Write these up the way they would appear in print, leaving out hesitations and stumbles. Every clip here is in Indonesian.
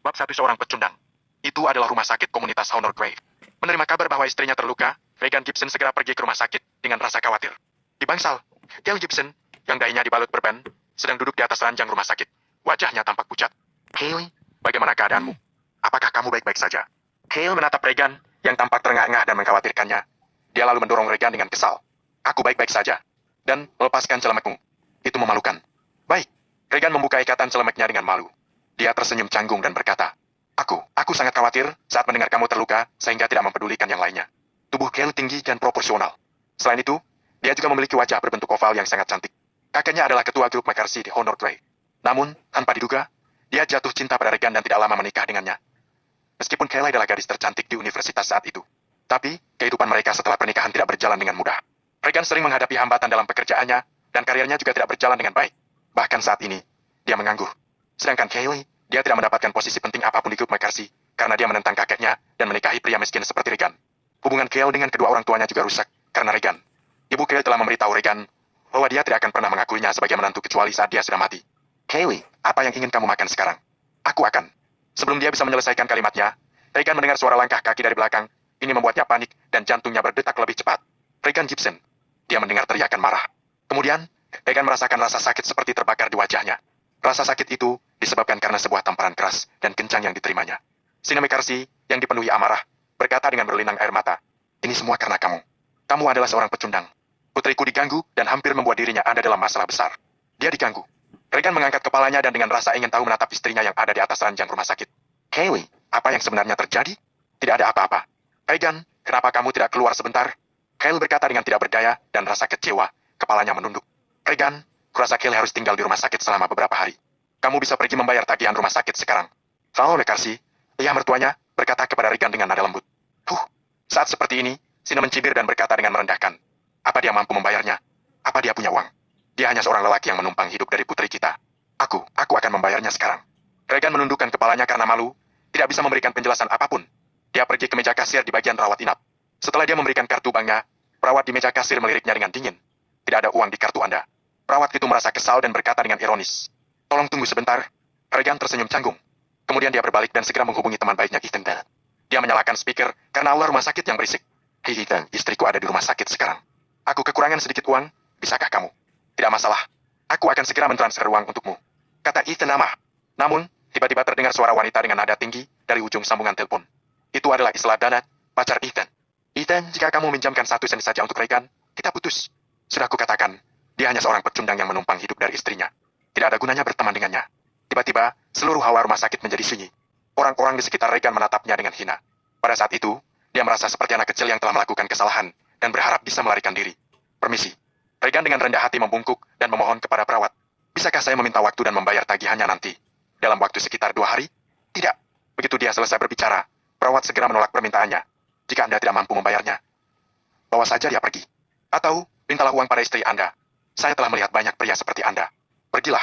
Bab 1 Seorang Pecundang. Itu adalah rumah sakit komunitas Honor Grave. Menerima kabar bahwa istrinya terluka, Regan Gibson segera pergi ke rumah sakit dengan rasa khawatir. Di bangsal, Gail Gibson, yang dahinya dibalut perban, sedang duduk di atas ranjang rumah sakit. Wajahnya tampak pucat. Kaylee, bagaimana keadaanmu? Apakah kamu baik-baik saja? Kaylee menatap Regan, yang tampak terengah-engah dan mengkhawatirkannya. Dia lalu mendorong Regan dengan kesal. Aku baik-baik saja. Dan melepaskan celemekmu. Itu memalukan. Baik. Regan membuka ikatan celemeknya dengan malu. Dia tersenyum canggung dan berkata, Aku sangat khawatir saat mendengar kamu terluka sehingga tidak mempedulikan yang lainnya. Tubuh Kaylee tinggi dan proporsional. Selain itu, dia juga memiliki wajah berbentuk oval yang sangat cantik. Kakeknya adalah ketua grup McCarthy di Honor Grave. Namun, tanpa diduga, dia jatuh cinta pada Regan dan tidak lama menikah dengannya. Meskipun Kaylee adalah gadis tercantik di universitas saat itu. Tapi, kehidupan mereka setelah pernikahan tidak berjalan dengan mudah. Regan sering menghadapi hambatan dalam pekerjaannya, dan karirnya juga tidak berjalan dengan baik. Bahkan saat ini, dia menganggur. Sedangkan Kaylee, dia tidak mendapatkan posisi penting apapun di grup McCarthy, karena dia menentang kakeknya dan menikahi pria miskin seperti Regan. Hubungan Kaylee dengan kedua orang tuanya juga rusak, karena Regan. Ibu Kaylee telah memberitahu Regan bahwa dia tidak akan pernah mengakuinya sebagai menantu kecuali saat dia sudah mati. Kaylee, apa yang ingin kamu makan sekarang? Aku akan. Sebelum dia bisa menyelesaikan kalimatnya, Regan mendengar suara langkah kaki dari belakang. Ini membuatnya panik dan jantungnya berdetak lebih cepat. Regan Gibson. Dia mendengar teriakan marah. Kemudian, Regan merasakan rasa sakit seperti terbakar di wajahnya. Rasa sakit itu disebabkan karena sebuah tamparan keras dan kencang yang diterimanya. Sina McCarthy, yang dipenuhi amarah, berkata dengan berlinang air mata, ini semua karena kamu. Kamu adalah seorang pecundang. Putriku diganggu dan hampir membuat dirinya ada dalam masalah besar. Dia diganggu. Regan mengangkat kepalanya dan dengan rasa ingin tahu menatap istrinya yang ada di atas ranjang rumah sakit. Kaylee, apa yang sebenarnya terjadi? Tidak ada apa-apa. Regan, kenapa kamu tidak keluar sebentar? Kaylee berkata dengan tidak berdaya dan rasa kecewa, kepalanya menunduk. Regan, kurasa Kaylee harus tinggal di rumah sakit selama beberapa hari. Kamu bisa pergi membayar tagihan rumah sakit sekarang. Val McCarthy, ayah mertuanya, berkata kepada Regan dengan nada lembut. Saat seperti ini, Sina mencibir dan berkata dengan merendahkan. Apa dia mampu membayarnya? Apa dia punya uang? Dia hanya seorang lelaki yang menumpang hidup dari putri kita. Aku akan membayarnya sekarang. Regan menundukkan kepalanya karena malu, tidak bisa memberikan penjelasan apapun. Dia pergi ke meja kasir di bagian rawat inap. Setelah dia memberikan kartu banknya, perawat di meja kasir meliriknya dengan dingin. Tidak ada uang di kartu Anda. Perawat itu merasa kesal dan berkata dengan ironis. Tolong tunggu sebentar. Regan tersenyum canggung. Kemudian dia berbalik dan segera menghubungi teman baiknya Ethan Bennett. Dia menyalakan speaker karena aula rumah sakit yang berisik. Hei Ethan, istriku ada di rumah sakit sekarang. Aku kekurangan sedikit uang, bisakah kamu? Tidak masalah. Aku akan segera mentransfer uang untukmu. Kata Ethan Amah. Namun, tiba-tiba terdengar suara wanita dengan nada tinggi dari ujung sambungan telepon. Itu adalah Isla Danat, pacar Ethan. Ethan, jika kamu minjamkan 1 sen saja untuk Regan, kita putus. Sudah kukatakan, dia hanya seorang pecundang yang menumpang hidup dari istrinya. Tidak ada gunanya berteman dengannya. Tiba-tiba, seluruh hawa rumah sakit menjadi sunyi. Orang-orang di sekitar Regan menatapnya dengan hina. Pada saat itu, dia merasa seperti anak kecil yang telah melakukan kesalahan dan berharap bisa melarikan diri. Permisi. Regan dengan rendah hati membungkuk dan memohon kepada perawat. Bisakah saya meminta waktu dan membayar tagihannya nanti? Dalam waktu sekitar 2 hari? Tidak. Begitu dia selesai berbicara, perawat segera menolak permintaannya. Jika Anda tidak mampu membayarnya, bawa saja dia pergi. Atau, mintalah uang pada istri Anda. Saya telah melihat banyak pria seperti Anda. Pergilah.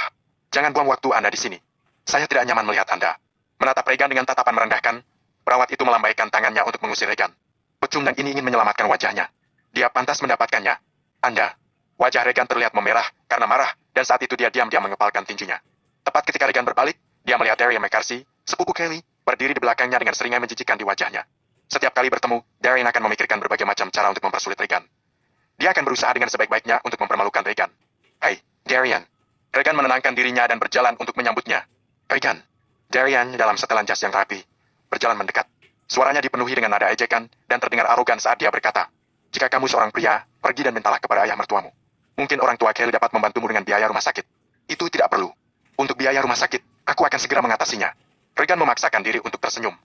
Jangan buang waktu Anda di sini. Saya tidak nyaman melihat Anda. Menatap Regan dengan tatapan merendahkan, perawat itu melambaikan tangannya untuk mengusir Regan. Pecundang ini ingin menyelamatkan wajahnya. Dia pantas mendapatkannya. Anda. Wajah Regan terlihat memerah karena marah, dan saat itu dia diam-diam mengepalkan tinjunya. Tepat ketika Regan berbalik, dia melihat Darian McCarthy, sepupu Kaylee, berdiri di belakangnya dengan seringai menjijikan di wajahnya. Setiap kali bertemu, Darian akan memikirkan berbagai macam cara untuk mempersulit Regan. Dia akan berusaha dengan sebaik-baiknya untuk mempermalukan Regan. Hai, Darian. Regan menenangkan dirinya dan berjalan untuk menyambutnya. Regan. Darian dalam setelan jas yang rapi, berjalan mendekat. Suaranya dipenuhi dengan nada ejekan dan terdengar arogan saat dia berkata, jika kamu seorang pria, pergi dan mintalah kepada ayah mertuamu. Mungkin orang tua Kaylee dapat membantumu dengan biaya rumah sakit. Itu tidak perlu. Untuk biaya rumah sakit, aku akan segera mengatasinya. Regan memaksakan diri untuk tersenyum.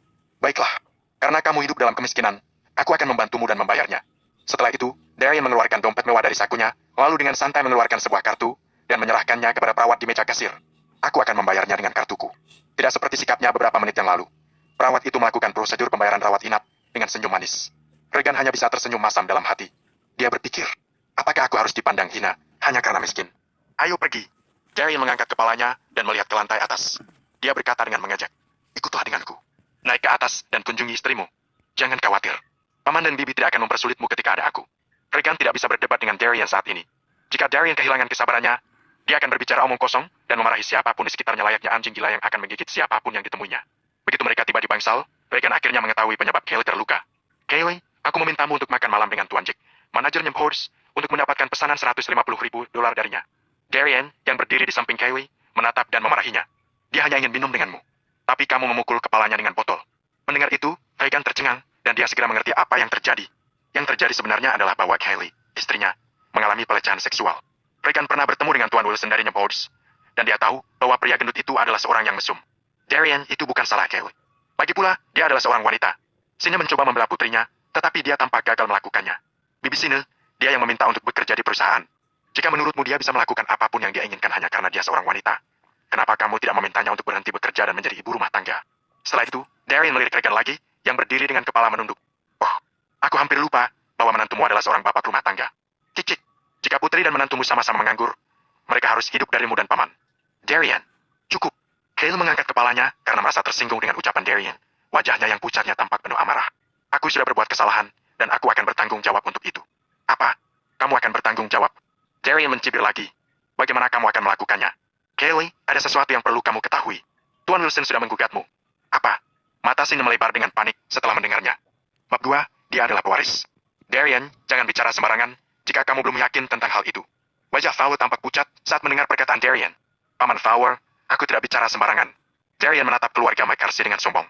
Baiklah. Karena kamu hidup dalam kemiskinan, aku akan membantumu dan membayarnya. Setelah itu, Darian mengeluarkan dompet mewah dari sakunya, lalu dengan santai mengeluarkan sebuah kartu, dan menyerahkannya kepada perawat di meja kasir. Aku akan membayarnya dengan kartuku. Tidak seperti sikapnya beberapa menit yang lalu. Perawat itu melakukan prosedur pembayaran rawat inap dengan senyum manis. Regan hanya bisa tersenyum masam dalam hati. Dia berpikir, apakah aku harus dipandang hina hanya karena miskin? Ayo pergi. Darian mengangkat kepalanya dan melihat ke lantai atas. Dia berkata dengan mengejek, ikutlah denganku. Naik ke atas dan kunjungi istrimu. Jangan khawatir. Paman dan bibi tidak akan mempersulitmu ketika ada aku. Regan tidak bisa berdebat dengan Darian saat ini. Jika Darian kehilangan kesabarannya, dia akan berbicara omong kosong dan memarahi siapapun di sekitarnya layaknya anjing gila yang akan menggigit siapapun yang ditemuinya. Begitu bangsal, Regan akhirnya mengetahui penyebab Kaylee terluka. Kaylee, aku memintamu untuk makan malam dengan Tuan Jack, manajer Nyemphours, untuk mendapatkan pesanan $150,000 darinya. Darian, yang berdiri di samping Kaylee, menatap dan memarahinya. Dia hanya ingin minum denganmu. Tapi kamu memukul kepalanya dengan botol. Mendengar itu, Regan tercengang, dan dia segera mengerti apa yang terjadi. Yang terjadi sebenarnya adalah bahwa Kaylee, istrinya, mengalami pelecehan seksual. Regan pernah bertemu dengan Tuan Wilson dari Nyemphours, dan dia tahu bahwa pria gendut itu adalah seorang yang mesum. Darian itu bukan salah Kaylee. Lagi pula, dia adalah seorang wanita. Sine mencoba membela putrinya, tetapi dia tampak gagal melakukannya. Bibi Sine, dia yang meminta untuk bekerja di perusahaan. Jika menurutmu dia bisa melakukan apapun yang dia inginkan hanya karena dia seorang wanita, kenapa kamu tidak memintanya untuk berhenti bekerja dan menjadi ibu rumah tangga? Setelah itu, Darian melirik Regan lagi, yang berdiri dengan kepala menunduk. Oh, aku hampir lupa bahwa menantumu adalah seorang bapak rumah tangga. Cicik, jika putri dan menantumu sama-sama menganggur, mereka harus hidup darimu dan paman. Darian, cukup. Kaylee mengangkat kepalanya karena merasa tersinggung dengan ucapan Darian. Wajahnya yang pucatnya tampak penuh amarah. Aku sudah berbuat kesalahan, dan aku akan bertanggung jawab untuk itu. Apa? Kamu akan bertanggung jawab? Darian mencibir lagi. Bagaimana kamu akan melakukannya? Kaylee, ada sesuatu yang perlu kamu ketahui. Tuan Wilson sudah menggugatmu. Apa? Mata Sine melebar dengan panik setelah mendengarnya. Bab 2, dia adalah pewaris. Darian, jangan bicara sembarangan jika kamu belum yakin tentang hal itu. Wajah Fowler tampak pucat saat mendengar perkataan Darian. Paman Fowler, aku tidak bicara sembarangan. Darian menatap keluarga McCarthy dengan sombong.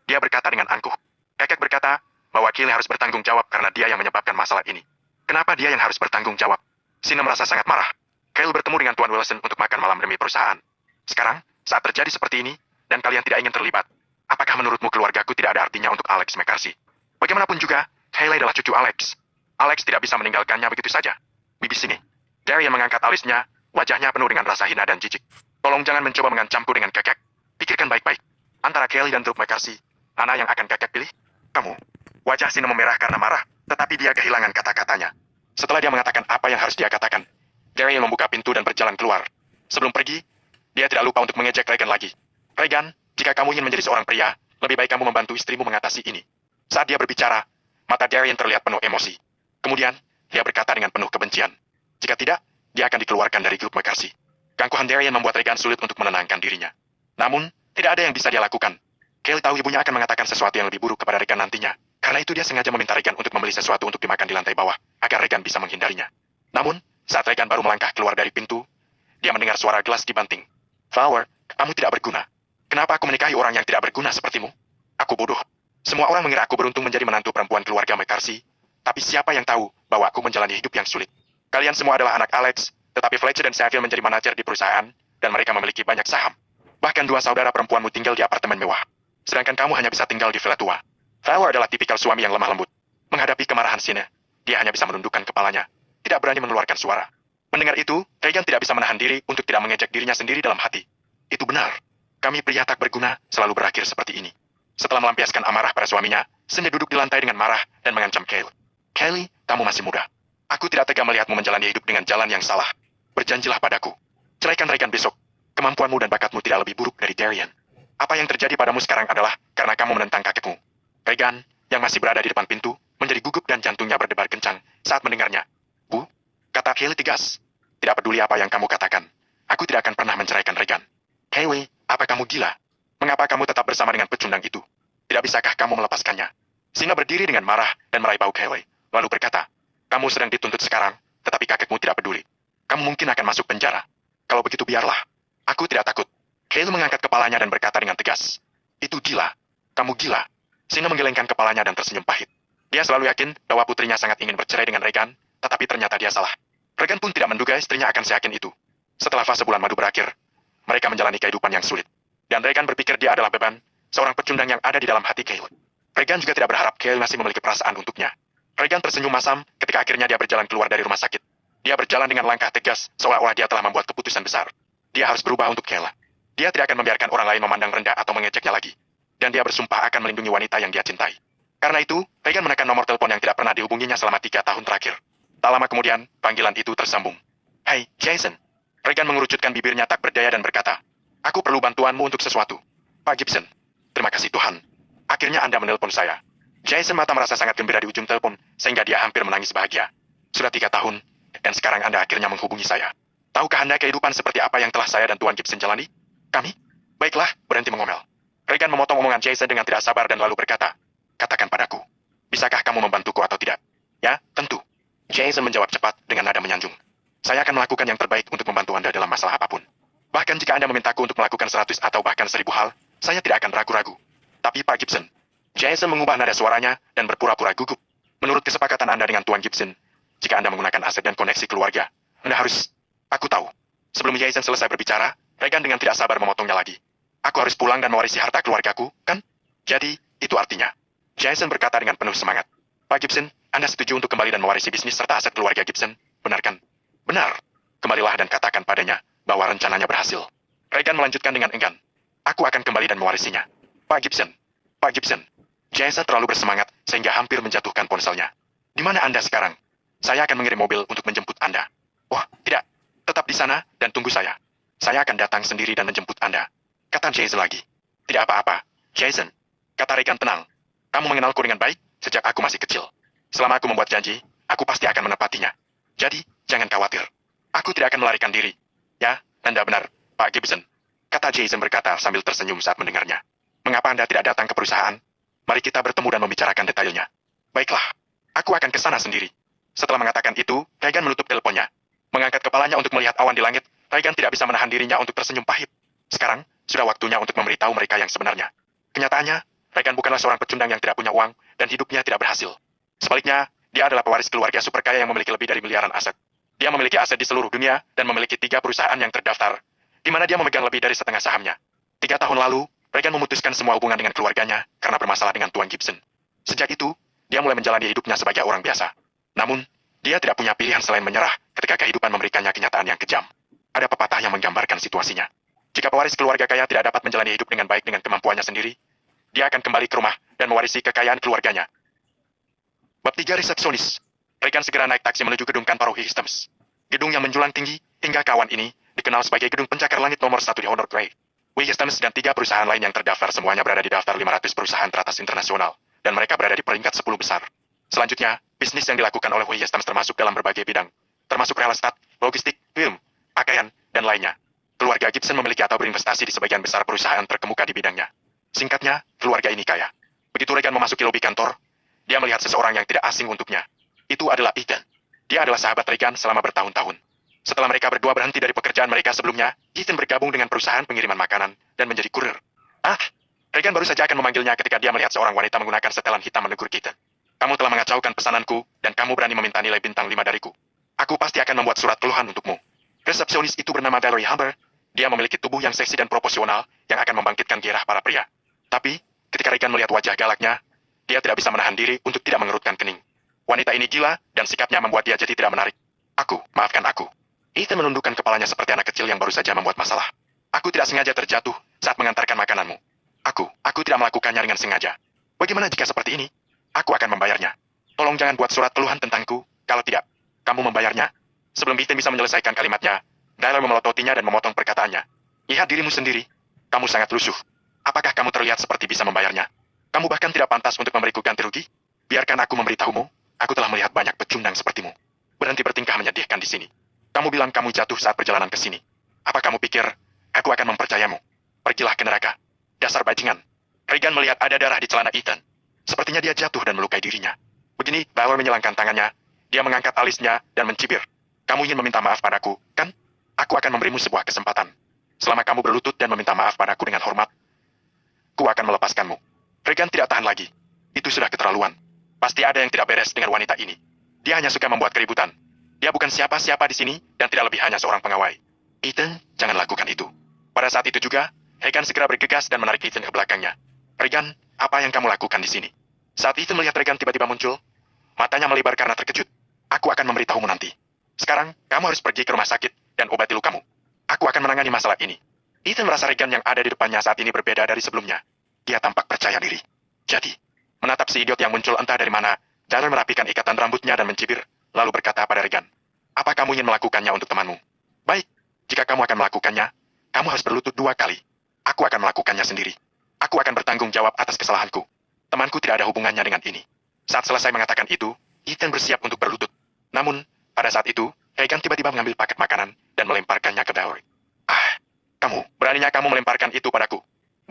Dia berkata dengan angkuh. Kakek berkata bahwa Kaylee harus bertanggung jawab karena dia yang menyebabkan masalah ini. Kenapa dia yang harus bertanggung jawab? Sine merasa sangat marah. Kaylee bertemu dengan Tuan Wilson untuk makan malam demi perusahaan. Sekarang, saat terjadi seperti ini, dan kalian tidak ingin terlibat, apakah menurutmu keluargaku tidak ada artinya untuk Alex McCarthy? Bagaimanapun juga, Kaylee adalah cucu Alex. Alex tidak bisa meninggalkannya begitu saja. Bibi sini. Darian mengangkat alisnya, wajahnya penuh dengan rasa hina dan jijik. Tolong jangan mencoba mengancamku dengan kakek. Pikirkan baik-baik. Antara Kaylee dan Drew McCarthy, mana yang akan kakek pilih? Kamu. Wajah Sine memerah karena marah, tetapi dia kehilangan kata-katanya. Setelah dia mengatakan apa yang harus dia katakan, Darian membuka pintu dan berjalan keluar. Sebelum pergi, dia tidak lupa untuk mengejek Regan lagi. Regan, jika kamu ingin menjadi seorang pria, lebih baik kamu membantu istrimu mengatasi ini. Saat dia berbicara, mata Darian terlihat penuh emosi. Kemudian, dia berkata dengan penuh kebencian. Jika tidak, dia akan dikeluarkan dari grup McCarthy. Keangkuhan Darian membuat Regan sulit untuk menenangkan dirinya. Namun, tidak ada yang bisa dia lakukan. Kaylee tahu ibunya akan mengatakan sesuatu yang lebih buruk kepada Regan nantinya. Karena itu dia sengaja meminta Regan untuk membeli sesuatu untuk dimakan di lantai bawah, agar Regan bisa menghindarinya. Namun, saat Regan baru melangkah keluar dari pintu, dia mendengar suara gelas dibanting. Flower, kamu tidak berguna. Kenapa aku menikahi orang yang tidak berguna sepertimu? Aku bodoh. Semua orang mengira aku beruntung menjadi menantu perempuan keluarga McCarthy, tapi siapa yang tahu bahwa aku menjalani hidup yang sulit? Kalian semua adalah anak Alex, tetapi Fletcher dan Saville menjadi manajer di perusahaan, dan mereka memiliki banyak saham. Bahkan 2 saudara perempuanmu tinggal di apartemen mewah. Sedangkan kamu hanya bisa tinggal di villa tua. Flower adalah tipikal suami yang lemah lembut. Menghadapi kemarahan Sine, dia hanya bisa menundukkan kepalanya, tidak berani mengeluarkan suara. Mendengar itu, Regan tidak bisa menahan diri untuk tidak mengejek dirinya sendiri dalam hati. Itu benar. Kami pria tak berguna selalu berakhir seperti ini. Setelah melampiaskan amarah pada suaminya, Sine duduk di lantai dengan marah dan mengancam Kaylee. Kaylee, kamu masih muda. Aku tidak tega melihatmu menjalani hidup dengan jalan yang salah. Berjanjilah padaku. Ceraikan Regan besok. Kemampuanmu dan bakatmu tidak lebih buruk dari Darian. Apa yang terjadi padamu sekarang adalah karena kamu menentang kakekmu. Regan, yang masih berada di depan pintu, menjadi gugup dan jantungnya berdebar kencang saat mendengarnya. Bu, kata Kaylee tegas. Tidak peduli apa yang kamu katakan. Aku tidak akan pernah menceraikan Regan. Kaylee, apa kamu gila? Mengapa kamu tetap bersama dengan pecundang itu? Tidak bisakah kamu melepaskannya? Sine berdiri dengan marah dan meraih bahu Kaylee, lalu berkata, kamu sedang dituntut sekarang, tetapi kakekmu tidak peduli. Kamu mungkin akan masuk penjara. Kalau begitu biarlah. Aku tidak takut. Kaylee mengangkat kepalanya dan berkata dengan tegas. Itu gila. Kamu gila. Sine menggelengkan kepalanya dan tersenyum pahit. Dia selalu yakin bahwa putrinya sangat ingin bercerai dengan Regan, tetapi ternyata dia salah. Regan pun tidak menduga istrinya akan seyakin itu. Setelah fase bulan madu berakhir, mereka menjalani kehidupan yang sulit. Dan Regan berpikir dia adalah beban, seorang pecundang yang ada di dalam hati Kaylee. Regan juga tidak berharap Kaylee masih memiliki perasaan untuknya. Regan tersenyum masam ketika akhirnya dia berjalan keluar dari rumah sakit. Dia berjalan dengan langkah tegas, seolah-olah dia telah membuat keputusan besar. Dia harus berubah untuk Kaylee. Dia tidak akan membiarkan orang lain memandang rendah atau mengejeknya lagi. Dan dia bersumpah akan melindungi wanita yang dia cintai. Karena itu, Regan menekan nomor telepon yang tidak pernah dihubunginya selama 3 tahun terakhir. Tak lama kemudian, panggilan itu tersambung. Hai, Jason. Regan mengerucutkan bibirnya tak berdaya dan berkata, aku perlu bantuanmu untuk sesuatu. Pak Gibson. Terima kasih Tuhan. Akhirnya Anda menelpon saya. Jason mata merasa sangat gembira di ujung telepon, sehingga dia hampir menangis bahagia. Sudah 3 tahun, dan sekarang Anda akhirnya menghubungi saya. Tahukah Anda kehidupan seperti apa yang telah saya dan Tuan Gibson jalani? Kami? Baiklah, berhenti mengomel. Regan memotong omongan Jason dengan tidak sabar dan lalu berkata, katakan padaku, bisakah kamu membantuku atau tidak? Ya, tentu. Jason menjawab cepat dengan nada menyanjung. Saya akan melakukan yang terbaik untuk membantu Anda dalam masalah apapun. Bahkan jika Anda memintaku untuk melakukan 100 atau bahkan 1000 hal, saya tidak akan ragu-ragu. Tapi Pak Gibson, Jason mengubah nada suaranya dan berpura-pura gugup. Menurut kesepakatan Anda dengan Tuan Gibson, jika Anda menggunakan aset dan koneksi keluarga, Anda harus... Aku tahu. Sebelum Jason selesai berbicara, Regan dengan tidak sabar memotongnya lagi. Aku harus pulang dan mewarisi harta keluargaku, kan? Jadi, itu artinya. Jason berkata dengan penuh semangat. Pak Gibson, Anda setuju untuk kembali dan mewarisi bisnis serta aset keluarga Gibson, benar kan? Benar. Kembalilah dan katakan padanya bahwa rencananya berhasil. Regan melanjutkan dengan enggan. Aku akan kembali dan mewarisinya. Pak Gibson. Pak Gibson. Jason terlalu bersemangat sehingga hampir menjatuhkan ponselnya. Di mana Anda sekarang? Saya akan mengirim mobil untuk menjemput Anda. Oh, tidak. Tetap di sana dan tunggu saya. Saya akan datang sendiri dan menjemput Anda. Kata Jason lagi. Tidak apa-apa, Jason. Kata Regan tenang. Kamu mengenalku dengan baik sejak aku masih kecil. Selama aku membuat janji, aku pasti akan menepatinya. Jadi, jangan khawatir. Aku tidak akan melarikan diri. Ya, Anda benar, Pak Gibson. Kata Jason berkata sambil tersenyum saat mendengarnya. Mengapa Anda tidak datang ke perusahaan? Mari kita bertemu dan membicarakan detailnya. Baiklah, aku akan ke sana sendiri. Setelah mengatakan itu, Regan menutup teleponnya. Mengangkat kepalanya untuk melihat awan di langit, Regan tidak bisa menahan dirinya untuk tersenyum pahit. Sekarang, sudah waktunya untuk memberitahu mereka yang sebenarnya. Kenyataannya, Regan bukanlah seorang pecundang yang tidak punya uang, dan hidupnya tidak berhasil. Sebaliknya, dia adalah pewaris keluarga super kaya yang memiliki lebih dari miliaran aset. Dia memiliki aset di seluruh dunia, dan memiliki 3 perusahaan yang terdaftar, di mana dia memegang lebih dari setengah sahamnya. 3 tahun lalu, Regan memutuskan semua hubungan dengan keluarganya, karena bermasalah dengan Tuan Gibson. Sejak itu, dia mulai menjalani hidupnya sebagai orang biasa. Namun, dia tidak punya pilihan selain menyerah ketika kehidupan memberikannya kenyataan yang kejam. Ada pepatah yang menggambarkan situasinya. Jika pewaris keluarga kaya tidak dapat menjalani hidup dengan baik dengan kemampuannya sendiri, dia akan kembali ke rumah dan mewarisi kekayaan keluarganya. Bab 3 resepsionis. Regan segera naik taksi menuju gedung kantor Systems. Gedung yang menjulang tinggi, hingga kawan ini dikenal sebagai gedung pencakar langit nomor 1 di Honor Drive. Systems dan 3 perusahaan lain yang terdaftar semuanya berada di daftar 500 perusahaan teratas internasional, dan mereka berada di peringkat 10 besar. Selanjutnya, bisnis yang dilakukan oleh Systems termasuk dalam berbagai bidang, termasuk real estate, logistik, film, pakaian, dan lainnya. Keluarga Gibson memiliki atau berinvestasi di sebagian besar perusahaan terkemuka di bidangnya. Singkatnya, keluarga ini kaya. Begitu Regan memasuki lobi kantor, dia melihat seseorang yang tidak asing untuknya. Itu adalah Ethan. Dia adalah sahabat Regan selama bertahun-tahun. Setelah mereka berdua berhenti dari pekerjaan mereka sebelumnya, Ethan bergabung dengan perusahaan pengiriman makanan dan menjadi kurir. Regan baru saja akan memanggilnya ketika dia melihat seorang wanita menggunakan setelan hitam menegur Ethan. Kamu telah mengacaukan pesananku, dan kamu berani meminta nilai bintang 5 dariku. Aku pasti akan membuat surat keluhan untukmu. Resepsionis itu bernama Valerie Humber. Dia memiliki tubuh yang seksi dan proporsional yang akan membangkitkan gairah para pria. Tapi, ketika Regan melihat wajah galaknya, dia tidak bisa menahan diri untuk tidak mengerutkan kening. Wanita ini gila, dan sikapnya membuat dia jadi tidak menarik. Maafkan aku. Ethan menundukkan kepalanya seperti anak kecil yang baru saja membuat masalah. Aku tidak sengaja terjatuh saat mengantarkan makananmu. Aku tidak melakukannya dengan sengaja. Bagaimana jika seperti ini? Aku akan membayarnya. Tolong jangan buat surat keluhan tentangku, kalau tidak, kamu membayarnya. Sebelum Ethan bisa menyelesaikan kalimatnya, Tyler memelototinya dan memotong perkataannya. Lihat dirimu sendiri. Kamu sangat lusuh. Apakah kamu terlihat seperti bisa membayarnya? Kamu bahkan tidak pantas untuk memberiku ganti rugi. Biarkan aku memberitahumu, aku telah melihat banyak pecundang sepertimu. Berhenti bertingkah menyedihkan di sini. Kamu bilang kamu jatuh saat perjalanan ke sini. Apa kamu pikir, aku akan mempercayamu? Pergilah ke neraka. Dasar bajingan. Regan melihat ada darah di celana Ethan. Sepertinya dia jatuh dan melukai dirinya. Begini, Tyler menyilangkan tangannya. Dia mengangkat alisnya dan mencibir. Kamu ingin meminta maaf padaku, kan? Aku akan memberimu sebuah kesempatan. Selama kamu berlutut dan meminta maaf padaku dengan hormat, ku akan melepaskanmu. Regan tidak tahan lagi. Itu sudah keterlaluan. Pasti ada yang tidak beres dengan wanita ini. Dia hanya suka membuat keributan. Dia bukan siapa-siapa di sini dan tidak lebih hanya seorang pengawal. Ethan, jangan lakukan itu. Pada saat itu juga, Regan segera bergegas dan menarik Ethan ke belakangnya. Regan, apa yang kamu lakukan di sini? Saat Ethan melihat Regan tiba-tiba muncul, matanya melebar karena terkejut. Aku akan memberitahumu nanti. Sekarang, kamu harus pergi ke rumah sakit dan obati lukamu. Aku akan menangani masalah ini. Ethan merasa Regan yang ada di depannya saat ini berbeda dari sebelumnya. Dia tampak percaya diri. Jadi, menatap si idiot yang muncul entah dari mana, Tyler merapikan ikatan rambutnya dan mencibir, lalu berkata pada Regan, apa kamu ingin melakukannya untuk temanmu? Baik, jika kamu akan melakukannya, kamu harus berlutut 2 kali. Aku akan melakukannya sendiri. Aku akan bertanggung jawab atas kesalahanku. Temanku tidak ada hubungannya dengan ini. Saat selesai mengatakan itu, Ethan bersiap untuk berlutut. Namun, pada saat itu, Regan tiba-tiba mengambil paket makanan dan melemparkannya ke Valerie. Beraninya kamu melemparkan itu padaku.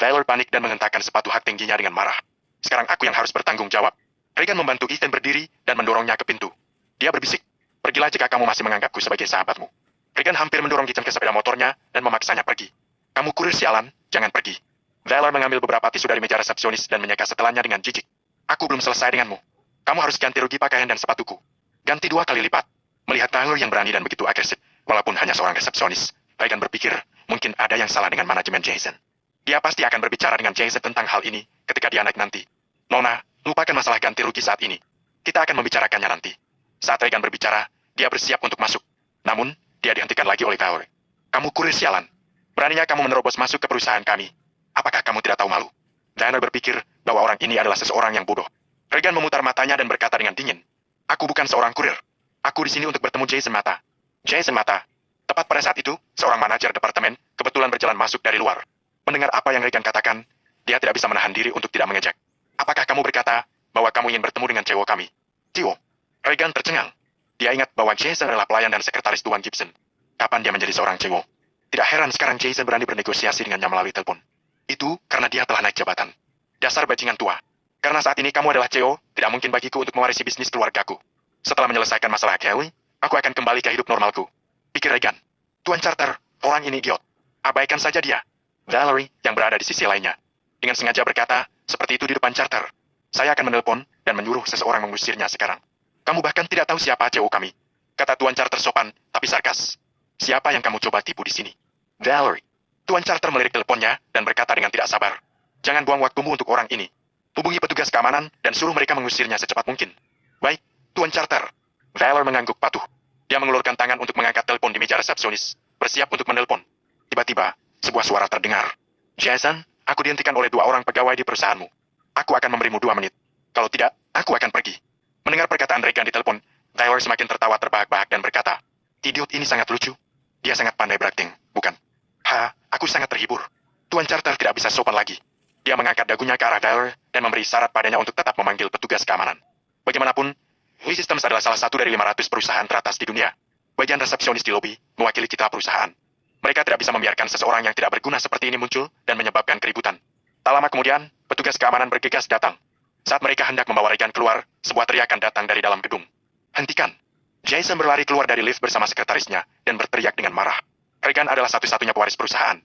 Valor panik dan menghentakkan sepatu hak tingginya dengan marah. Sekarang aku yang harus bertanggung jawab. Regan membantu Ethan berdiri dan mendorongnya ke pintu. Dia berbisik, pergilah jika kamu masih menganggapku sebagai sahabatmu. Regan hampir mendorong Ethan ke sepeda motornya dan memaksanya pergi. Kamu kurir sialan, jangan pergi. Valor mengambil beberapa tisu dari meja resepsionis dan menyeka setelannya dengan jijik. Aku belum selesai denganmu. Kamu harus ganti rugi pakaian dan sepatuku. Ganti 2 kali lipat. Melihat Valor yang berani dan begitu agresif, walaupun hanya seorang resepsionis, Regan berpikir mungkin ada yang salah dengan manajemen Jason. Dia pasti akan berbicara dengan Jason tentang hal ini ketika dia naik nanti. Nona, lupakan masalah ganti rugi saat ini. Kita akan membicarakannya nanti. Saat Regan berbicara, dia bersiap untuk masuk. Namun, dia dihentikan lagi oleh Valor. Kamu kurir sialan. Beraninya kamu menerobos masuk ke perusahaan kami. Apakah kamu tidak tahu malu? Diana berpikir bahwa orang ini adalah seseorang yang bodoh. Regan memutar matanya dan berkata dengan dingin. Aku bukan seorang kurir. Aku di sini untuk bertemu Jason Mata. Jason Mata. Tepat pada saat itu, seorang manajer departemen kebetulan berjalan masuk dari luar. Mendengar apa yang Regan katakan, dia tidak bisa menahan diri untuk tidak mengejek. Apakah kamu berkata bahwa kamu ingin bertemu dengan cewek kami? Tio. Regan tercengang. Dia ingat bahwa Jason adalah pelayan dan sekretaris Tuan Gibson. Kapan dia menjadi seorang cewek? Tidak heran sekarang Jason berani bernegosiasi dengannya melalui telepon. Itu karena dia telah naik jabatan. Dasar bajingan tua. Karena saat ini kamu adalah CEO, tidak mungkin bagiku untuk mewarisi bisnis keluargaku. Setelah menyelesaikan masalah Kelly, aku akan kembali ke hidup normalku. Pikir Regan. Tuan Carter, orang ini idiot. Abaikan saja dia. Valerie, yang berada di sisi lainnya, dengan sengaja berkata, seperti itu di depan Carter. Saya akan menelpon dan menyuruh seseorang mengusirnya sekarang. Kamu bahkan tidak tahu siapa CEO kami. Kata Tuan Carter sopan, tapi sarkas. Siapa yang kamu coba tipu di sini? Valerie. Tuan Carter melirik teleponnya dan berkata dengan tidak sabar. Jangan buang waktumu untuk orang ini. Hubungi petugas keamanan dan suruh mereka mengusirnya secepat mungkin. Baik, Tuan Carter. Valor mengangguk patuh. Dia mengulurkan tangan untuk mengangkat telepon di meja resepsionis, bersiap untuk menelpon. Tiba-tiba, sebuah suara terdengar. Jason, aku dihentikan oleh 2 orang pegawai di perusahaanmu. Aku akan memberimu 2 menit. Kalau tidak, aku akan pergi. Mendengar perkataan Regan di telepon, Valor semakin tertawa terbahak-bahak dan berkata, idiot ini sangat lucu. Dia sangat pandai berakting, bukan? Aku sangat terhibur. Tuan Carter tidak bisa sopan lagi. Dia mengangkat dagunya ke arah Valor dan memberi syarat padanya untuk tetap memanggil petugas keamanan. Bagaimanapun, Lee Systems adalah salah satu dari 500 perusahaan teratas di dunia. Bagian resepsionis di lobi mewakili citra perusahaan. Mereka tidak bisa membiarkan seseorang yang tidak berguna seperti ini muncul dan menyebabkan keributan. Tak lama kemudian, petugas keamanan bergegas datang. Saat mereka hendak membawa Regan keluar, sebuah teriakan datang dari dalam gedung. Hentikan! Jason berlari keluar dari lift bersama sekretarisnya dan berteriak dengan marah. Regan adalah satu-satunya pewaris perusahaan.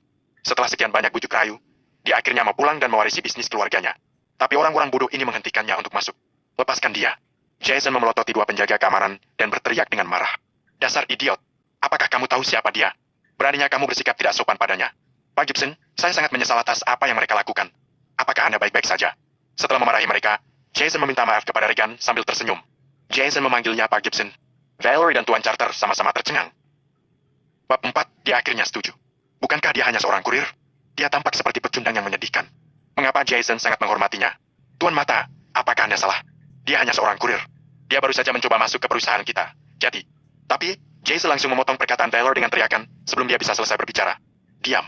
Setelah sekian banyak bujuk rayu, dia akhirnya mau pulang dan mewarisi bisnis keluarganya. Tapi orang-orang bodoh ini menghentikannya untuk masuk. Lepaskan dia. Jason memelototi 2 penjaga keamanan dan berteriak dengan marah. Dasar idiot. Apakah kamu tahu siapa dia? Beraninya kamu bersikap tidak sopan padanya. Pak Gibson, saya sangat menyesal atas apa yang mereka lakukan. Apakah Anda baik-baik saja? Setelah memarahi mereka, Jason meminta maaf kepada Regan sambil tersenyum. Jason memanggilnya Pak Gibson. Valerie dan Tuan Carter sama-sama tercengang. Bab 4, dia akhirnya setuju. Bukankah dia hanya seorang kurir? Dia tampak seperti pecundang yang menyedihkan. Mengapa Jason sangat menghormatinya? Tuan Mata, apakah Anda salah? Dia hanya seorang kurir. Dia baru saja mencoba masuk ke perusahaan kita. Tapi, Jason langsung memotong perkataan Valor dengan teriakan sebelum dia bisa selesai berbicara. Diam.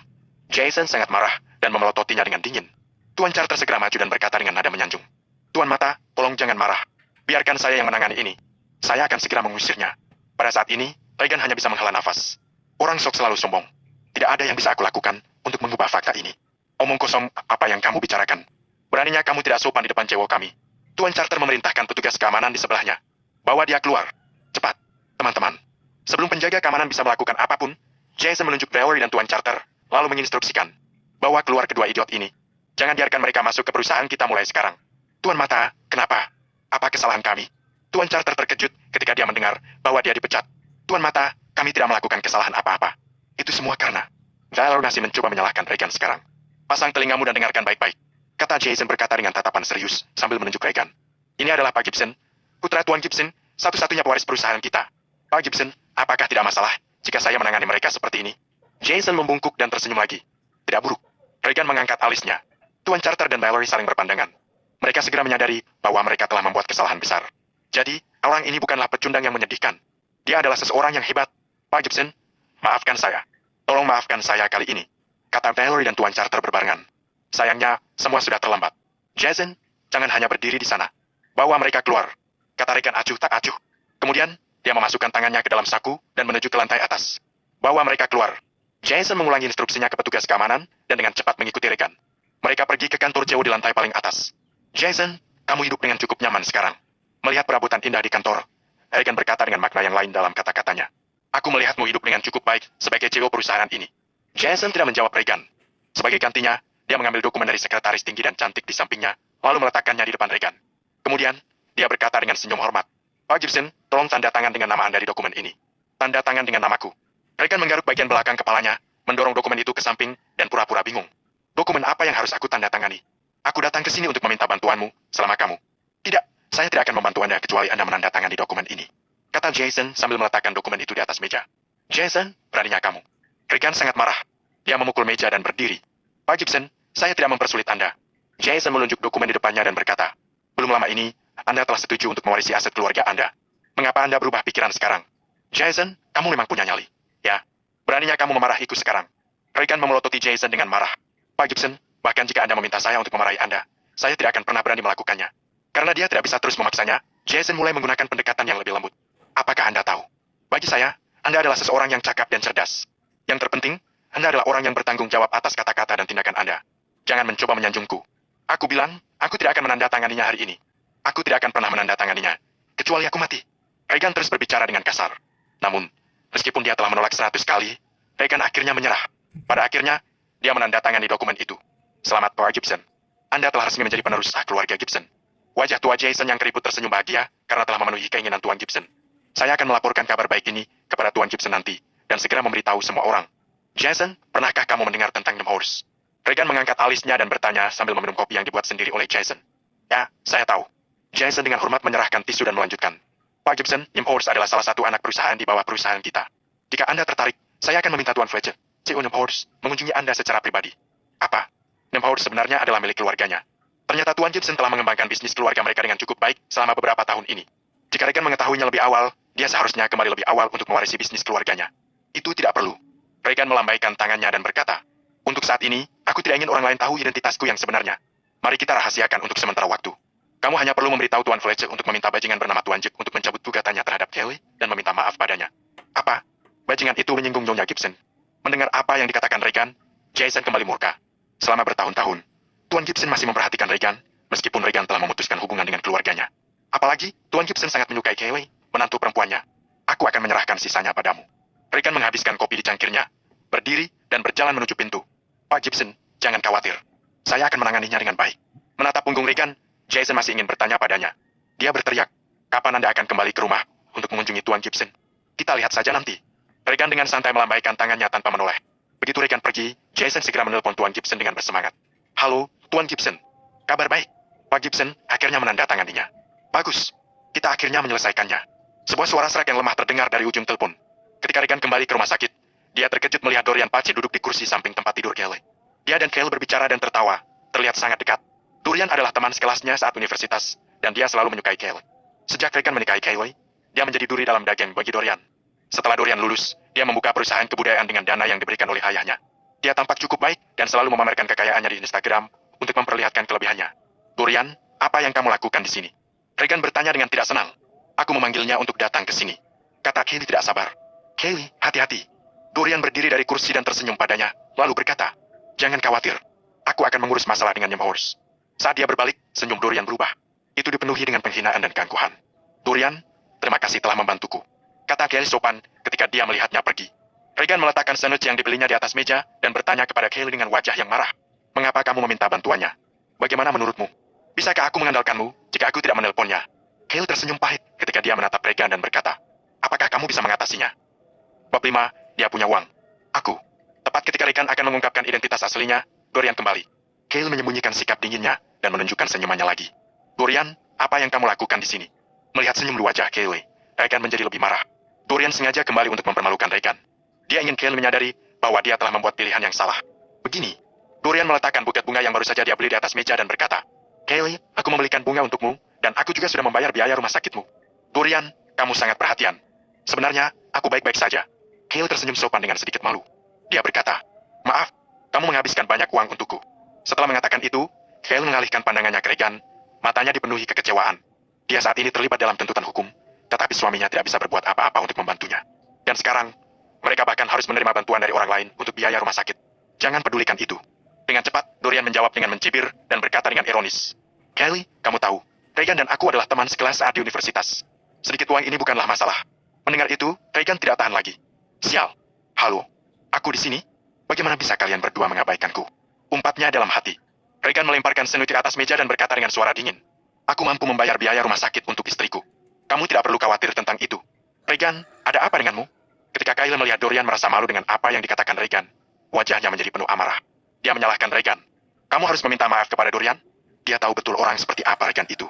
Jason sangat marah dan memelototinya dengan dingin. Tuan Carter segera maju dan berkata dengan nada menyanjung. Tuan Mata, tolong jangan marah. Biarkan saya yang menangani ini. Saya akan segera mengusirnya. Pada saat ini, Regan hanya bisa menghela nafas. Orang sok selalu sombong. Tidak ada yang bisa aku lakukan untuk mengubah fakta ini. Omong kosong, apa yang kamu bicarakan? Beraninya kamu tidak sopan di depan cewek kami. Tuan Carter memerintahkan petugas keamanan di sebelahnya. Bawa dia keluar. Cepat, teman-teman. Sebelum penjaga keamanan bisa melakukan apapun, Jason menunjuk Valerie dan Tuan Carter, lalu menginstruksikan. Bawa keluar kedua idiot ini. Jangan biarkan mereka masuk ke perusahaan kita mulai sekarang. Tuan Mata, kenapa? Apa kesalahan kami? Tuan Carter terkejut ketika dia mendengar bahwa dia dipecat. Tuan Mata, kami tidak melakukan kesalahan apa-apa. Itu semua karena Valor masih mencoba menyalahkan Regan sekarang. Pasang telingamu dan dengarkan baik-baik. Kata Jason berkata dengan tatapan serius sambil menunjuk Regan. Ini adalah Pak Gibson, putra Tuan Gibson, satu-satunya pewaris perusahaan kita. Pak Gibson, apakah tidak masalah jika saya menangani mereka seperti ini? Jason membungkuk dan tersenyum lagi. Tidak buruk. Regan mengangkat alisnya. Tuan Carter dan Valerie saling berpandangan. Mereka segera menyadari bahwa mereka telah membuat kesalahan besar. Jadi, orang ini bukanlah pecundang yang menyedihkan. Dia adalah seseorang yang hebat. Pak Gibson, maafkan saya. Tolong maafkan saya kali ini. Kata Valerie dan Tuan Carter berbarengan. Sayangnya, semua sudah terlambat. Jason, jangan hanya berdiri di sana. Bawa mereka keluar. Kata Regan acuh tak acuh. Kemudian, dia memasukkan tangannya ke dalam saku dan menuju ke lantai atas. Bawa mereka keluar. Jason mengulangi instruksinya ke petugas keamanan dan dengan cepat mengikuti Regan. Mereka pergi ke kantor Joe di lantai paling atas. Jason, kamu hidup dengan cukup nyaman sekarang. Melihat perabotan indah di kantor, Regan berkata dengan makna yang lain dalam kata-katanya. Aku melihatmu hidup dengan cukup baik sebagai CEO perusahaan ini. Jason tidak menjawab Regan. Sebagai gantinya, dia mengambil dokumen dari sekretaris tinggi dan cantik di sampingnya, lalu meletakkannya di depan Regan. Kemudian, dia berkata dengan senyum hormat. Pak Gibson, tolong tanda tangan dengan nama Anda di dokumen ini. Tanda tangan dengan namaku. Regan menggaruk bagian belakang kepalanya, mendorong dokumen itu ke samping, dan pura-pura bingung. Dokumen apa yang harus aku tanda tangani? Aku datang ke sini untuk meminta bantuanmu, selama kamu. Tidak, saya tidak akan membantu Anda kecuali Anda menandatangani dokumen ini. Kata Jason sambil meletakkan dokumen itu di atas meja. Jason, beraninya kamu. Regan sangat marah. Dia memukul meja dan berdiri. Pak Gibson, saya tidak mempersulit Anda. Jason menunjuk dokumen di depannya dan berkata, belum lama ini, Anda telah setuju untuk mewarisi aset keluarga Anda. Mengapa Anda berubah pikiran sekarang? Jason, kamu memang punya nyali. Ya, beraninya kamu memarahiku sekarang. Regan memelototi Jason dengan marah. Pak Gibson, bahkan jika Anda meminta saya untuk memarahi Anda, saya tidak akan pernah berani melakukannya. Karena dia tidak bisa terus memaksanya, Jason mulai menggunakan pendekatan yang lebih lembut. Apakah Anda tahu? Bagi saya, Anda adalah seseorang yang cakap dan cerdas. Yang terpenting, Anda adalah orang yang bertanggung jawab atas kata-kata dan tindakan Anda. Jangan mencoba menyanjungku. Aku bilang, aku tidak akan menandatanganinya hari ini. Aku tidak akan pernah menandatanganinya, kecuali aku mati. Regan terus berbicara dengan kasar. Namun, meskipun dia telah menolak 100 kali, Regan akhirnya menyerah. Pada akhirnya, dia menandatangani dokumen itu. Selamat Pak Gibson. Anda telah resmi menjadi penerus sah keluarga Gibson. Wajah tua Jason yang keriput tersenyum bahagia karena telah memenuhi keinginan Tuan Gibson. Saya akan melaporkan kabar baik ini kepada Tuan Gibson nanti, dan segera memberitahu semua orang. Jason, pernahkah kamu mendengar tentang Nyem Horse? Regan mengangkat alisnya dan bertanya sambil meminum kopi yang dibuat sendiri oleh Jason. Ya, saya tahu. Jason dengan hormat menyerahkan tisu dan melanjutkan. Pak Gibson, Nyem Horse adalah salah satu anak perusahaan di bawah perusahaan kita. Jika Anda tertarik, saya akan meminta Tuan Fletcher, CEO Nyem Horse, mengunjungi Anda secara pribadi. Apa? Nyem Horse sebenarnya adalah milik keluarganya. Ternyata Tuan Gibson telah mengembangkan bisnis keluarga mereka dengan cukup baik selama beberapa tahun ini. Jika Regan mengetahuinya lebih awal, dia seharusnya kembali lebih awal untuk mewarisi bisnis keluarganya. Itu tidak perlu. Regan melambaikan tangannya dan berkata, untuk saat ini, aku tidak ingin orang lain tahu identitasku yang sebenarnya. Mari kita rahasiakan untuk sementara waktu. Kamu hanya perlu memberitahu Tuan Fletcher untuk meminta bajingan bernama Tuan Jack untuk mencabut gugatannya terhadap Kelly dan meminta maaf padanya. Apa? Bajingan itu menyinggung Nyonya Gibson. Mendengar apa yang dikatakan Regan, Jason kembali murka. Selama bertahun-tahun, Tuan Gibson masih memperhatikan Regan, meskipun Regan telah memutuskan hubungan dengan keluarganya. Apalagi, Tuan Gibson sangat menyukai Kelly, menantu perempuannya. Aku akan menyerahkan sisanya padamu. Regan menghabiskan kopi di cangkirnya, berdiri, dan berjalan menuju pintu. Pak Gibson, jangan khawatir. Saya akan menanganinya dengan baik. Menatap punggung Regan, Jason masih ingin bertanya padanya. Dia berteriak, kapan Anda akan kembali ke rumah untuk mengunjungi Tuan Gibson? Kita lihat saja nanti. Regan dengan santai melambaikan tangannya tanpa menoleh. Begitu Regan pergi, Jason segera menelpon Tuan Gibson dengan bersemangat. Halo, Tuan Gibson. Kabar baik. Pak Gibson akhirnya menandatanganinya. Bagus. Kita akhirnya menyelesaikannya. Sebuah suara serak yang lemah terdengar dari ujung telepon. Ketika Regan kembali ke rumah sakit, dia terkejut melihat Dorian Pace duduk di kursi samping tempat tidur Kelly. Dia dan Kelly berbicara dan tertawa, terlihat sangat dekat. Dorian adalah teman sekelasnya saat universitas, dan dia selalu menyukai Kelly. Sejak Regan menikahi Kelly, dia menjadi duri dalam daging bagi Dorian. Setelah Dorian lulus, dia membuka perusahaan kebudayaan dengan dana yang diberikan oleh ayahnya. Dia tampak cukup baik dan selalu memamerkan kekayaannya di Instagram untuk memperlihatkan kelebihannya. Dorian, apa yang kamu lakukan di sini? Regan bertanya dengan tidak senang. Aku memanggilnya untuk datang ke sini. Kata Kelly tidak sabar. Kelly, hati-hati. Dorian berdiri dari kursi dan tersenyum padanya, lalu berkata, jangan khawatir. Aku akan mengurus masalah dengan Nyem Horse. Saat dia berbalik, senyum Dorian berubah. Itu dipenuhi dengan penghinaan dan keangkuhan. Dorian, terima kasih telah membantuku. Kata Kelly sopan ketika dia melihatnya pergi. Regan meletakkan sandwich yang dibelinya di atas meja dan bertanya kepada Kelly dengan wajah yang marah. Mengapa kamu meminta bantuannya? Bagaimana menurutmu? Bisakah aku mengandalkanmu jika aku tidak menelponnya? Kelly tersenyum pahit ketika dia menatap Regan dan berkata, apakah kamu bisa mengatasinya? Bab 5, dia punya uang. Aku. Tepat ketika Regan akan mengungkapkan identitas aslinya, Dorian kembali. Kelly menyembunyikan sikap dinginnya dan menunjukkan senyumannya lagi. Dorian, apa yang kamu lakukan di sini? Melihat senyum di wajah Kelly, Regan menjadi lebih marah. Dorian sengaja kembali untuk mempermalukan Regan. Dia ingin Kelly menyadari bahwa dia telah membuat pilihan yang salah. Begini, Dorian meletakkan buket bunga yang baru saja dia beli di atas meja dan berkata, Kelly, aku membelikan bunga untukmu, dan aku juga sudah membayar biaya rumah sakitmu. Dorian, kamu sangat perhatian. Sebenarnya, aku baik-baik saja. Kelly tersenyum sopan dengan sedikit malu. Dia berkata, maaf, kamu menghabiskan banyak uang untukku. Setelah mengatakan itu, Kelly mengalihkan pandangannya ke Regan, matanya dipenuhi kekecewaan. Dia saat ini terlibat dalam tuntutan hukum, tetapi suaminya tidak bisa berbuat apa-apa untuk membantunya. Dan sekarang, mereka bahkan harus menerima bantuan dari orang lain untuk biaya rumah sakit. Jangan pedulikan itu. Dengan cepat, Dorian menjawab dengan mencibir dan berkata dengan ironis. Kelly, kamu tahu, Regan dan aku adalah teman sekelas saat di universitas. Sedikit uang ini bukanlah masalah. Mendengar itu, Regan tidak tahan lagi. Sial. Halo. Aku di sini? Bagaimana bisa kalian berdua mengabaikanku? Umpatnya dalam hati. Regan melemparkan senuti atas meja dan berkata dengan suara dingin. Aku mampu membayar biaya rumah sakit untuk istriku. Kamu tidak perlu khawatir tentang itu. Regan, ada apa denganmu? Ketika Kyle melihat Dorian merasa malu dengan apa yang dikatakan Regan, wajahnya menjadi penuh amarah. Dia menyalahkan Regan. Kamu harus meminta maaf kepada Dorian. Dia tahu betul orang seperti apa Regan itu.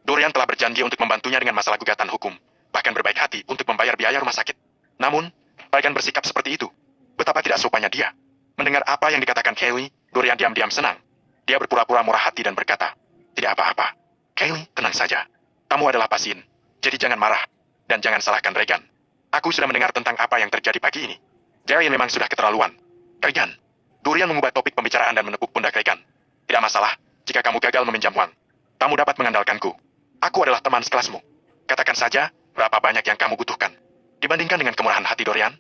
Dorian telah berjanji untuk membantunya dengan masalah gugatan hukum, bahkan berbaik hati untuk membayar biaya rumah sakit. Namun, Regan bersikap seperti itu. Betapa tidak sopannya dia. Mendengar apa yang dikatakan Kelly, Dorian diam-diam senang. Dia berpura-pura murah hati dan berkata, tidak apa-apa. Kelly, tenang saja. Kamu adalah pasien, jadi jangan marah. Dan jangan salahkan Regan. Aku sudah mendengar tentang apa yang terjadi pagi ini. Jerry memang sudah keterlaluan. Regan. Dorian mengubah topik pembicaraan dan menepuk pundak Regan. Tidak masalah, jika kamu gagal meminjam uang. Kamu dapat mengandalkanku. Aku adalah teman sekelasmu. Katakan saja, berapa banyak yang kamu butuhkan. Dibandingkan dengan kemurahan hati Dorian,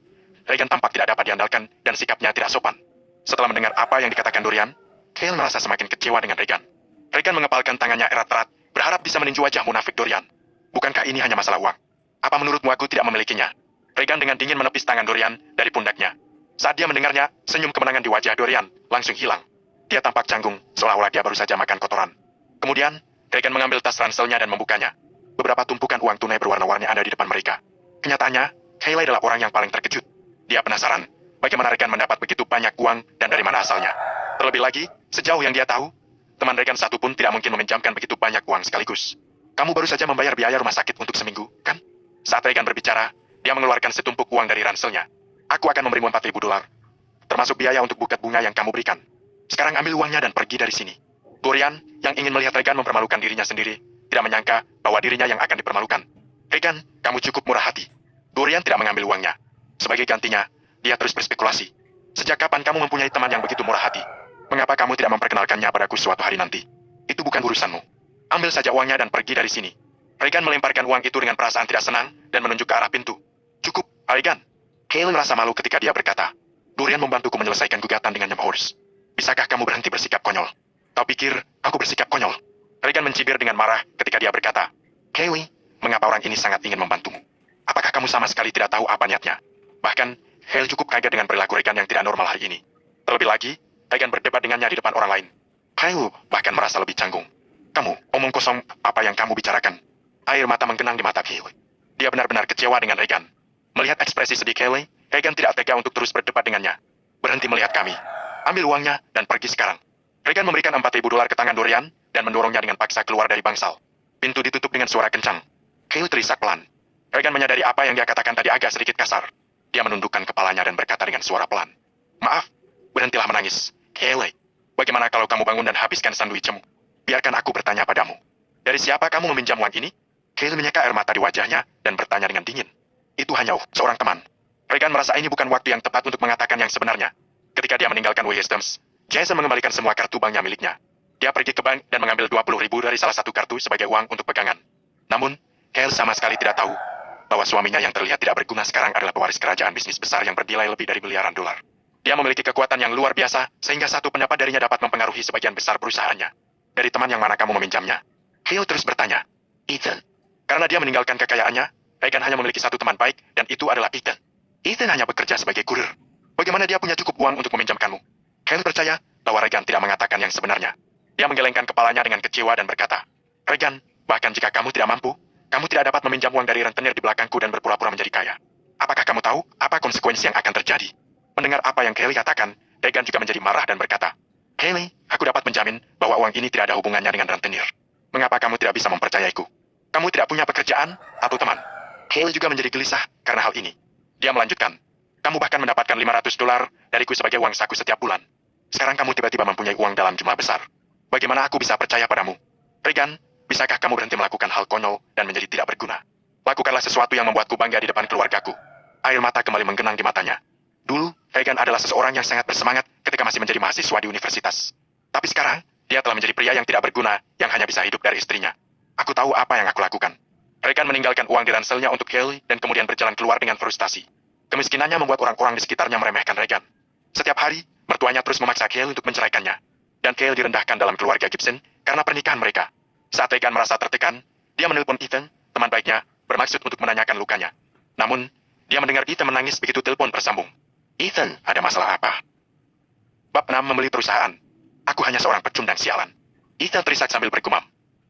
Regan tampak tidak dapat diandalkan dan sikapnya tidak sopan. Setelah mendengar apa yang dikatakan Dorian, Kyle merasa semakin kecewa dengan Regan. Regan mengepalkan tangannya erat-erat, berharap bisa meninju wajah munafik Dorian. Bukankah ini hanya masalah uang? Apa menurutmu aku tidak memilikinya? Regan dengan dingin menepis tangan Dorian dari pundaknya. Saat dia mendengarnya, senyum kemenangan di wajah Dorian langsung hilang. Dia tampak canggung, seolah-olah dia baru saja makan kotoran. Kemudian, Regan mengambil tas ranselnya dan membukanya. Beberapa tumpukan uang tunai berwarna-warni ada di depan mereka. Kenyataannya, Kyle adalah orang yang paling terkejut. Dia penasaran, bagaimana Regan mendapat begitu banyak uang dan dari mana asalnya. Terlebih lagi, sejauh yang dia tahu, teman Regan satu pun tidak mungkin meminjamkan begitu banyak uang sekaligus. Kamu baru saja membayar biaya rumah sakit untuk seminggu, kan? Saat Regan berbicara, dia mengeluarkan setumpuk uang dari ranselnya. Aku akan memberimu $4.000, termasuk biaya untuk buket bunga yang kamu berikan. Sekarang ambil uangnya dan pergi dari sini. Dorian, yang ingin melihat Regan mempermalukan dirinya sendiri, tidak menyangka bahwa dirinya yang akan dipermalukan. Regan, kamu cukup murah hati. Dorian tidak mengambil uangnya. Sebagai gantinya, dia terus berspekulasi. Sejak kapan kamu mempunyai teman yang begitu murah hati? Mengapa kamu tidak memperkenalkannya padaku suatu hari nanti? Itu bukan urusanmu. Ambil saja uangnya dan pergi dari sini. Regan melemparkan uang itu dengan perasaan tidak senang dan menunjuk ke arah pintu. Cukup, Regan. Kyle merasa malu ketika dia berkata, Dorian membantuku menyelesaikan gugatan dengan Horse. Bisakah kamu berhenti bersikap konyol? Kau pikir aku bersikap konyol? Regan mencibir dengan marah ketika dia berkata, Kelly, mengapa orang ini sangat ingin membantumu? Apakah kamu sama sekali tidak tahu apa niatnya? Bahkan, Hale cukup kaget dengan perilaku Regan yang tidak normal hari ini. Terlebih lagi, Regan berdebat dengannya di depan orang lain. Hale bahkan merasa lebih canggung. Kamu, omong kosong, apa yang kamu bicarakan? Air mata menggenang di mata Hale. Dia benar-benar kecewa dengan Regan. Melihat ekspresi sedih Kelly, Regan tidak tega untuk terus berdebat dengannya. Berhenti melihat kami. Ambil uangnya dan pergi sekarang. Regan memberikan $4.000 ke tangan Dorian dan mendorongnya dengan paksa keluar dari bangsal. Pintu ditutup dengan suara kencang. Kelly terisak pelan. Regan menyadari apa yang dia katakan tadi agak sedikit kasar. Dia menundukkan kepalanya dan berkata dengan suara pelan. Maaf, berhentilah menangis. Kelly, bagaimana kalau kamu bangun dan habiskan sandwichmu? Biarkan aku bertanya padamu. Dari siapa kamu meminjam uang ini? Kelly menyeka air mata di wajahnya dan bertanya dengan dingin. Itu hanya seorang teman. Regan merasa ini bukan waktu yang tepat untuk mengatakan yang sebenarnya. Ketika dia meninggalkan Wisdoms, Jason mengembalikan semua kartu banknya miliknya. Dia pergi ke bank dan mengambil 20.000 dari salah satu kartu sebagai uang untuk pegangan. Namun, Kyle sama sekali tidak tahu bahwa suaminya yang terlihat tidak berguna sekarang adalah pewaris kerajaan bisnis besar yang bernilai lebih dari miliaran dolar. Dia memiliki kekuatan yang luar biasa, sehingga satu pendapat darinya dapat mempengaruhi sebagian besar perusahaannya. Dari teman yang mana kamu meminjamnya? Kyle terus bertanya. Ethan. Karena dia meninggalkan kekayaannya, Regan hanya memiliki satu teman baik, dan itu adalah Ethan. Ethan hanya bekerja sebagai kurir. Bagaimana dia punya cukup uang untuk meminjamkanmu? Kyle percaya bahwa Regan tidak mengatakan yang sebenarnya. Dia menggelengkan kepalanya dengan kecewa dan berkata, Regan, bahkan jika kamu tidak mampu, kamu tidak dapat meminjam uang dari rentenir di belakangku dan berpura-pura menjadi kaya. Apakah kamu tahu apa konsekuensi yang akan terjadi? Mendengar apa yang Kelly katakan, Regan juga menjadi marah dan berkata, Kelly, aku dapat menjamin bahwa uang ini tidak ada hubungannya dengan rentenir. Mengapa kamu tidak bisa mempercayaiku? Kamu tidak punya pekerjaan atau teman? Kelly juga menjadi gelisah karena hal ini. Dia melanjutkan, kamu bahkan mendapatkan $500 dariku sebagai uang saku setiap bulan. Sekarang kamu tiba-tiba mempunyai uang dalam jumlah besar. Bagaimana aku bisa percaya padamu? Regan, bisakah kamu berhenti melakukan hal konyol dan menjadi tidak berguna? Lakukanlah sesuatu yang membuatku bangga di depan keluargaku. Air mata kembali menggenang di matanya. Dulu, Regan adalah seseorang yang sangat bersemangat ketika masih menjadi mahasiswa di universitas. Tapi sekarang, dia telah menjadi pria yang tidak berguna, yang hanya bisa hidup dari istrinya. Aku tahu apa yang aku lakukan. Regan meninggalkan uang di ranselnya untuk Kelly dan kemudian berjalan keluar dengan frustasi. Kemiskinannya membuat orang-orang di sekitarnya meremehkan Regan. Setiap hari, Mertuanya terus memaksa Kale untuk menceraikannya. Dan Kale direndahkan dalam keluarga Gibson karena pernikahan mereka. Saat Regan merasa tertekan, dia menelpon Ethan, teman baiknya, bermaksud untuk menanyakan lukanya. Namun, dia mendengar Ethan menangis begitu telepon tersambung. Ethan, ada masalah apa? Bab 6 membeli perusahaan. Aku hanya seorang pecundang sialan. Ethan terisak sambil bergumam.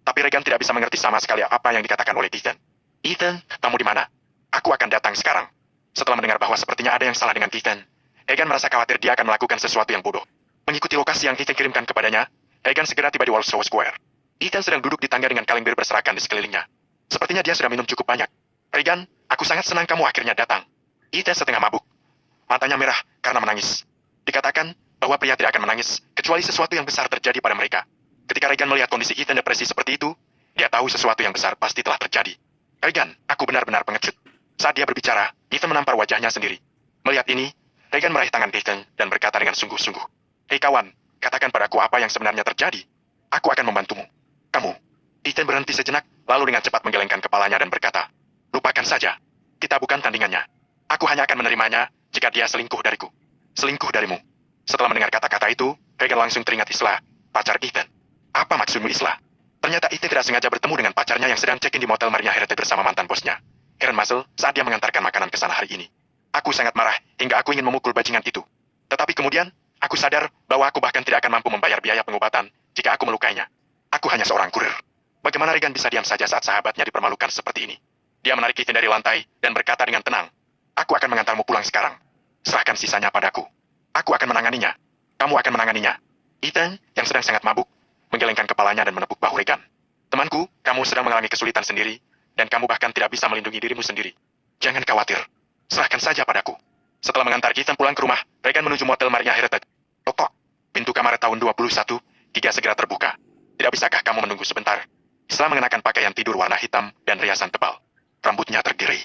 Tapi Regan tidak bisa mengerti sama sekali apa yang dikatakan oleh Ethan. Ethan, kamu di mana? Aku akan datang sekarang. Setelah mendengar bahwa sepertinya ada yang salah dengan Ethan, Regan merasa khawatir dia akan melakukan sesuatu yang bodoh. Mengikuti lokasi yang Ethan kirimkan kepadanya, Regan segera tiba di Warsaw Square. Ethan sedang duduk di tangga dengan kaleng bir berserakan di sekelilingnya. Sepertinya dia sudah minum cukup banyak. Regan, aku sangat senang kamu akhirnya datang. Ethan setengah mabuk. Matanya merah karena menangis. Dikatakan bahwa pria tidak akan menangis kecuali sesuatu yang besar terjadi pada mereka. Ketika Regan melihat kondisi Ethan depresi seperti itu, dia tahu sesuatu yang besar pasti telah terjadi. Regan, aku benar-benar pengecut. Saat dia berbicara, Ethan menampar wajahnya sendiri. Melihat ini, Regan meraih tangan Ethan dan berkata dengan sungguh-sungguh. Hei kawan, katakan padaku apa yang sebenarnya terjadi. Aku akan membantumu. Kamu. Ethan berhenti sejenak, lalu dengan cepat menggelengkan kepalanya dan berkata, lupakan saja. Kita bukan tandingannya. Aku hanya akan menerimanya jika dia selingkuh dariku. Selingkuh darimu. Setelah mendengar kata-kata itu, Regan langsung teringat Isla, pacar Ethan. Apa maksudmu Isla? Ternyata Ethan tidak sengaja bertemu dengan pacarnya yang sedang check-in di motel Maria Heritage bersama mantan bosnya, Karen Muscle, saat dia mengantarkan makanan ke sana hari ini. Aku sangat marah hingga aku ingin memukul bajingan itu. Tetapi kemudian, aku sadar bahwa aku bahkan tidak akan mampu membayar biaya pengobatan jika aku melukainya. Aku hanya seorang kurir. Bagaimana Regan bisa diam saja saat sahabatnya dipermalukan seperti ini? Dia menarik Ethan dari lantai dan berkata dengan tenang, aku akan mengantarmu pulang sekarang. Serahkan sisanya padaku. Aku akan menanganinya. Kamu akan menanganinya. Ethan, yang sedang sangat mabuk, menggelengkan kepalanya dan menepuk bahu Regan. Temanku, kamu sedang mengalami kesulitan sendiri, dan kamu bahkan tidak bisa melindungi dirimu sendiri. Jangan khawatir. Serahkan saja padaku. Setelah mengantar Ethan pulang ke rumah, Regan menuju motel Maria Heritage. Tok-tok. Pintu kamar tahun 21, Giga segera terbuka. Tidak bisakah kamu menunggu sebentar? Isla mengenakan pakaian tidur warna hitam dan riasan tebal. Rambutnya terdiri.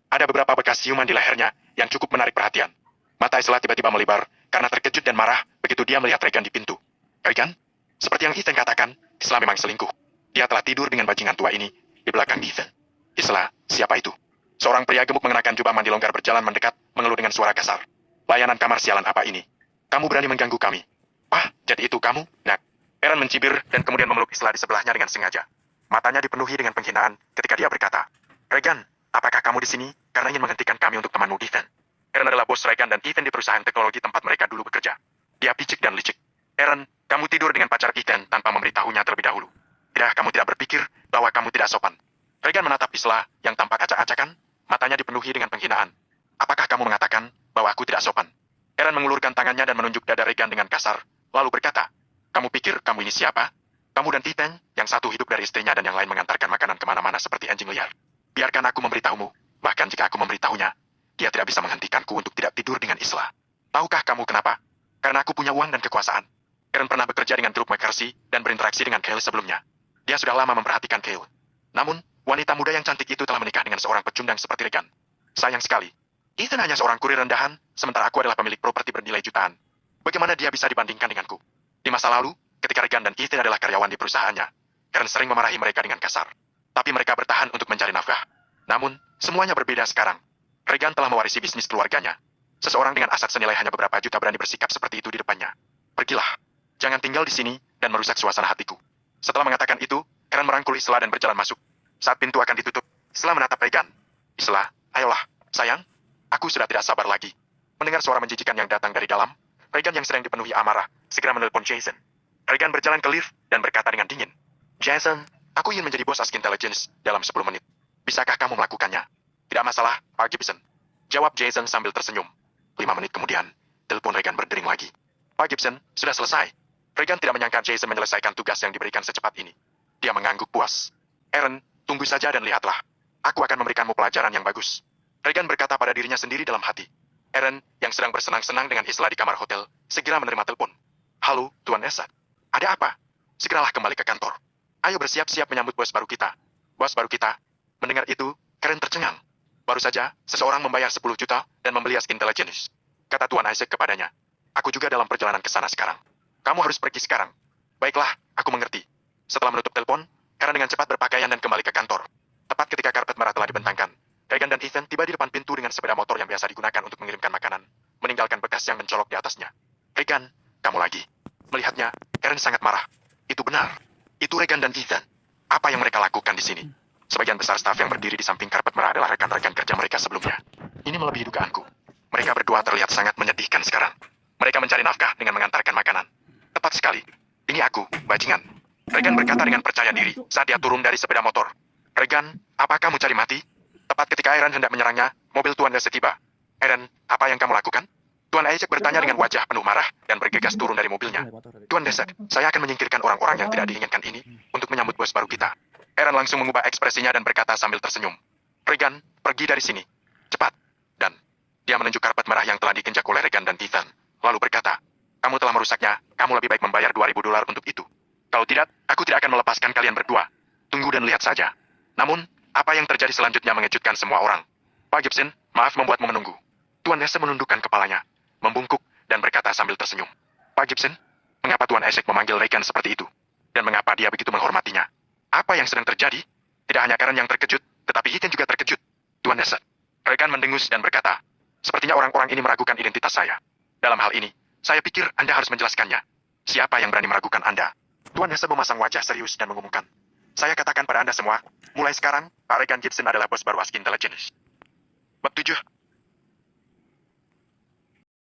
Ada beberapa bekas siuman di lehernya yang cukup menarik perhatian. Mata Isla tiba-tiba melebar karena terkejut dan marah begitu dia melihat Regan di pintu. Regan? Seperti yang Ethan katakan, Isla memang selingkuh. Dia telah tidur dengan bajingan tua ini di belakang Ethan. Isla, siapa itu? Seorang pria gemuk mengenakan jubah mandi longgar berjalan mendekat, mengeluh dengan suara kasar. Layanan kamar sialan apa ini? Kamu berani mengganggu kami? Ah, jadi itu kamu, Nak. Aaron mencibir dan kemudian memeluk Isla di sebelahnya dengan sengaja. Matanya dipenuhi dengan penghinaan ketika dia berkata, Regan, apakah kamu di sini karena ingin menghentikan kami untuk temanmu Ethan? Aaron adalah bos Regan dan Ethan di perusahaan teknologi tempat mereka dulu bekerja. Dia picik dan licik. Aaron, kamu tidur dengan pacar Ethan tanpa memberitahunya terlebih dahulu. Kamu tidak berpikir bahwa kamu tidak sopan. Regan menatap Isla yang tampak acak-acakan, matanya dipenuhi dengan penghinaan. Apakah kamu mengatakan bahwa aku tidak sopan? Aaron mengulurkan tangannya dan menunjuk dada Regan dengan kasar, lalu berkata, kamu pikir kamu ini siapa? Kamu dan Ethan, yang satu hidup dari istrinya dan yang lain mengantarkan makanan kemana-mana seperti anjing liar. Biarkan aku memberitahumu, bahkan jika aku memberitahunya, dia tidak bisa menghentikanku untuk tidak tidur dengan Isla. Tahukah kamu kenapa? Karena aku punya uang dan kekuasaan. Aaron pernah bekerja dengan grup McCarthy dan berinteraksi dengan Kale sebelumnya. Dia sudah lama memperhatikan Kale. Namun, wanita muda yang cantik itu telah menikah dengan seorang pecundang seperti Regan. Sayang sekali. Ethan hanya seorang kurir rendahan, sementara aku adalah pemilik properti bernilai jutaan. Bagaimana dia bisa dibandingkan denganku? Di masa lalu, ketika Regan dan Ethan adalah karyawan di perusahaannya, Aaron sering memarahi mereka dengan kasar. Tapi mereka bertahan untuk mencari nafkah. Namun, semuanya berbeda sekarang. Regan telah mewarisi bisnis keluarganya. Seseorang dengan aset senilai hanya beberapa juta berani bersikap seperti itu di depannya. Pergilah. Jangan tinggal di sini dan merusak suasana hatiku. Setelah mengatakan itu, Aaron merangkul Isla dan berjalan masuk. Saat pintu akan ditutup, Isla menatap Regan. Isla, ayolah, sayang. Aku sudah tidak sabar lagi. Mendengar suara menjijikan yang datang dari dalam, Regan yang sedang dipenuhi amarah, segera menelpon Jason. Regan berjalan ke lift dan berkata dengan dingin. Jason, aku ingin menjadi bos Ask Intelligence dalam 10 menit. Bisakah kamu melakukannya? Tidak masalah, Pak Gibson. Jawab Jason sambil tersenyum. 5 menit kemudian, telepon Regan berdering lagi. Pak Gibson, sudah selesai. Regan tidak menyangka Jason menyelesaikan tugas yang diberikan secepat ini. Dia mengangguk puas. Aaron, tunggu saja dan lihatlah. Aku akan memberikanmu pelajaran yang bagus. Regan berkata pada dirinya sendiri dalam hati. Aaron, yang sedang bersenang-senang dengan Isla di kamar hotel, segera menerima telepon. Halo, Tuan Esad. Ada apa? Segeralah kembali ke kantor. Ayo bersiap-siap menyambut bos baru kita. Bos baru kita. Mendengar itu, Karen tercengang. Baru saja, seseorang membayar 10 juta dan membeli Ask Intelligence. Kata Tuan Isaac kepadanya. Aku juga dalam perjalanan ke sana sekarang. Kamu harus pergi sekarang. Baiklah, aku mengerti. Setelah menutup telepon, Karen dengan cepat berpakaian dan kembali ke kantor. Tepat ketika karpet merah telah dibentangkan, Regan dan Ethan tiba di depan pintu dengan sepeda motor yang biasa digunakan untuk mengirimkan makanan, meninggalkan bekas yang mencolok di atasnya. Regan, di sini. Sebagian besar staf yang berdiri di samping karpet merah adalah rekan-rekan kerja mereka sebelumnya. Ini melebihi dugaanku. Mereka berdua terlihat sangat menyedihkan sekarang. Mereka mencari nafkah dengan mengantarkan makanan. Tepat sekali. Ini aku, bajingan. Regan berkata dengan percaya diri saat dia turun dari sepeda motor. Regan, apa kamu cari mati? Tepat ketika Aaron hendak menyerangnya, mobil Tuan Dese tiba. Aaron, apa yang kamu lakukan? Tuan Isaac bertanya dengan wajah penuh marah dan bergegas turun dari mobilnya. Tuan Dese, saya akan menyingkirkan orang-orang yang tidak diinginkan ini untuk menyambut bos baru kita. Aaron langsung mengubah ekspresinya dan berkata sambil tersenyum. Regan, pergi dari sini. Cepat. Dan dia menunjuk karpet merah yang telah dikinjak oleh Regan dan Ethan. Lalu berkata, kamu telah merusaknya, kamu lebih baik membayar $2.000 untuk itu. Kalau tidak, aku tidak akan melepaskan kalian berdua. Tunggu dan lihat saja. Namun, apa yang terjadi selanjutnya mengejutkan semua orang. Pak Gibson, maaf membuatmu menunggu. Tuan Dese menundukkan kepalanya, membungkuk, dan berkata sambil tersenyum. Pak Gibson, mengapa Tuan Isaac memanggil Regan seperti itu? Dan mengapa dia begitu menghormatinya? Apa yang sedang terjadi? Tidak hanya Karen yang terkejut, tetapi Ethan juga terkejut. Tuan Dese. Regan mendengus dan berkata, sepertinya orang-orang ini meragukan identitas saya. Dalam hal ini, saya pikir Anda harus menjelaskannya. Siapa yang berani meragukan Anda? Tuan Dese memasang wajah serius dan mengumumkan. Saya katakan pada Anda semua, mulai sekarang, Pak Regan Gibson adalah bos baru ASK Intelligence. Bab 7.